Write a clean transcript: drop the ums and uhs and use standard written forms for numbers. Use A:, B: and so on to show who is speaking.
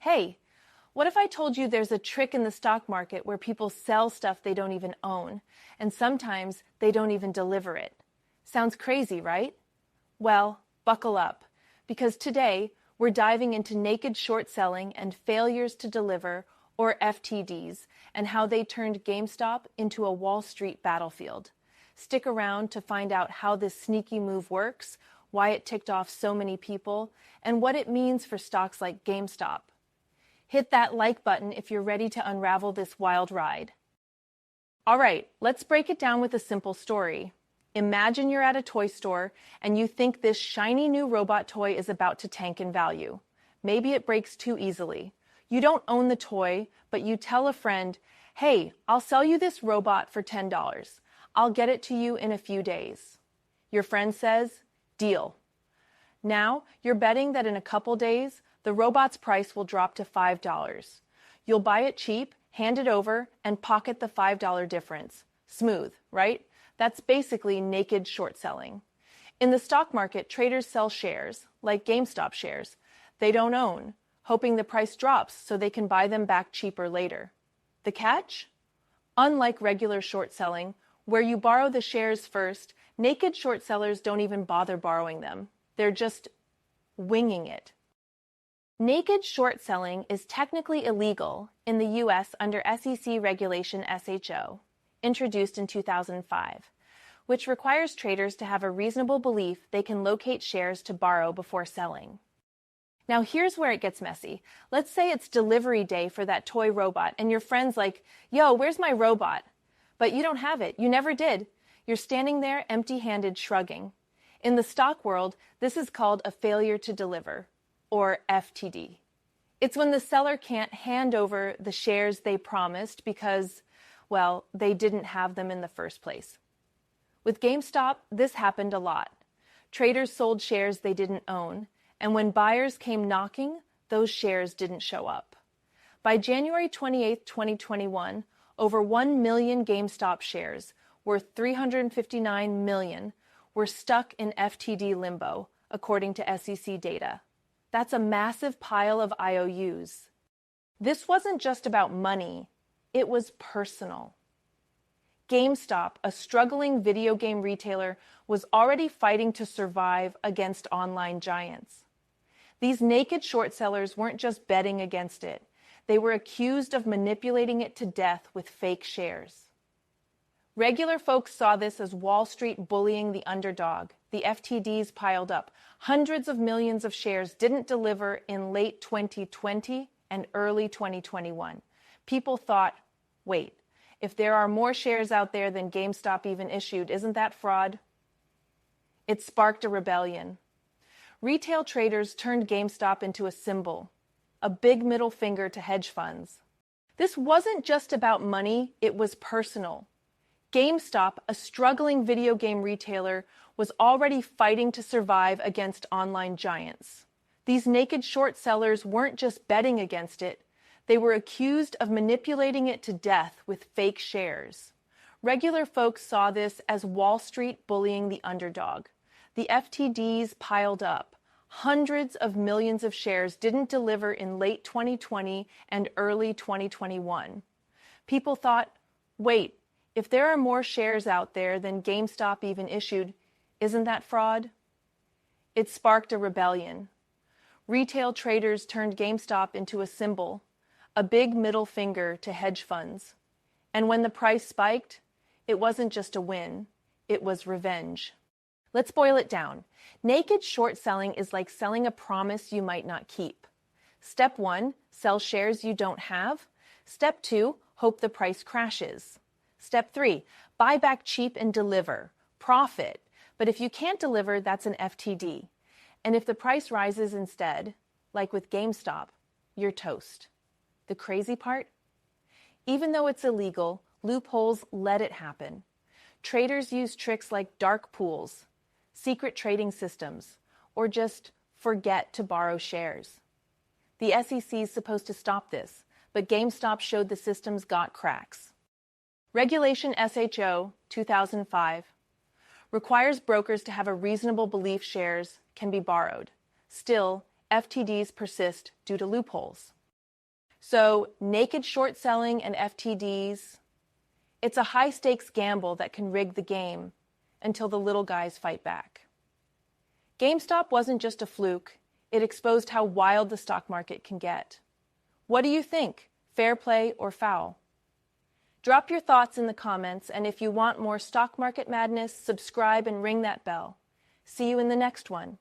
A: Hey, what if I told you there's a trick in the stock market where people sell stuff they don't even own, and sometimes they don't even deliver it? Sounds crazy, right? Well, buckle up, because today we're diving into naked short selling and failures to deliver, or FTDs, and how they turned GameStop into a Wall Street battlefield. Stick around to find out how this sneaky move works, why it ticked off so many people, and what it means for stocks like GameStop. Hit that like button if you're ready to unravel this wild ride. All right, let's break it down with a simple story. Imagine you're at a toy store and you think this shiny new robot toy is about to tank in value. Maybe it breaks too easily. You don't own the toy, but you tell a friend, "Hey, I'll sell you this robot for $10. I'll get it to you in a few days." Your friend says, "Deal." Now, you're betting that in a couple days, the robot's price will drop to $5. You'll buy it cheap, hand it over, and pocket the $5 difference. Smooth, right? That's basically naked short selling. In the stock market, traders sell shares, like GameStop shares, they don't own, hoping the price drops so they can buy them back cheaper later. The catch? Unlike regular short selling, where you borrow the shares first, naked short sellers don't even bother borrowing them. They're just winging it. Naked short selling is technically illegal in the U.S. under SEC Regulation SHO, introduced in 2005, which requires traders to have a reasonable belief they can locate shares to borrow before selling. Now here's where it gets messy. Let's say it's delivery day for that toy robot and your friend's like, "Yo, where's my robot?" But you don't have it. You never did. You're standing there empty-handed shrugging. In the stock world, this is called a failure to deliver, or FTD. It's when the seller can't hand over the shares they promised because, well, they didn't have them in the first place. With GameStop, this happened a lot. Traders sold shares they didn't own, and when buyers came knocking, those shares didn't show up. By January 28, 2021, over 1 million GameStop shares, worth $359 million, were stuck in FTD limbo, according to SEC data. That's a massive pile of IOUs. This wasn't just about money, it was personal. GameStop, a struggling video game retailer, was already fighting to survive against online giants. These naked short sellers weren't just betting against it. They were accused of manipulating it to death with fake shares. Regular folks saw this as Wall Street bullying the underdog. The FTDs piled up. Hundreds of millions of shares didn't deliver in late 2020 and early 2021. People thought, wait, if there are more shares out there than GameStop even issued, isn't that fraud? It sparked a rebellion. Retail traders turned GameStop into a symbol, a big middle finger to hedge funds. This wasn't just about money, it was personal. GameStop, a struggling video game retailer, was already fighting to survive against online giants. These naked short sellers weren't just betting against it, they were accused of manipulating it to death with fake shares. Regular folks saw this as Wall Street bullying the underdog. The FTDs piled up. Hundreds of millions of shares didn't deliver in late 2020 and early 2021. People thought, wait, if there are more shares out there than GameStop even issued, isn't that fraud? It sparked a rebellion. Retail traders turned GameStop into a symbol, a big middle finger to hedge funds. And when the price spiked, it wasn't just a win, it was revenge. Let's boil it down. Naked short selling is like selling a promise you might not keep. Step 1, sell shares you don't have. Step 2, hope the price crashes. Step 3, buy back cheap and deliver. Profit. But if you can't deliver, that's an FTD. And if the price rises instead, like with GameStop, you're toast. The crazy part? Even though it's illegal, loopholes let it happen. Traders use tricks like dark pools, secret trading systems, or just forget to borrow shares. The SEC is supposed to stop this, but GameStop showed the systems got cracks. Regulation SHO 2005 requires brokers to have a reasonable belief shares can be borrowed. Still, FTDs persist due to loopholes. So, naked short selling and FTDs, it's a high-stakes gamble that can rig the game until the little guys fight back. GameStop wasn't just a fluke, it exposed how wild the stock market can get. What do you think? Fair play or foul? Drop your thoughts in the comments, and if you want more stock market madness, subscribe and ring that bell. See you in the next one.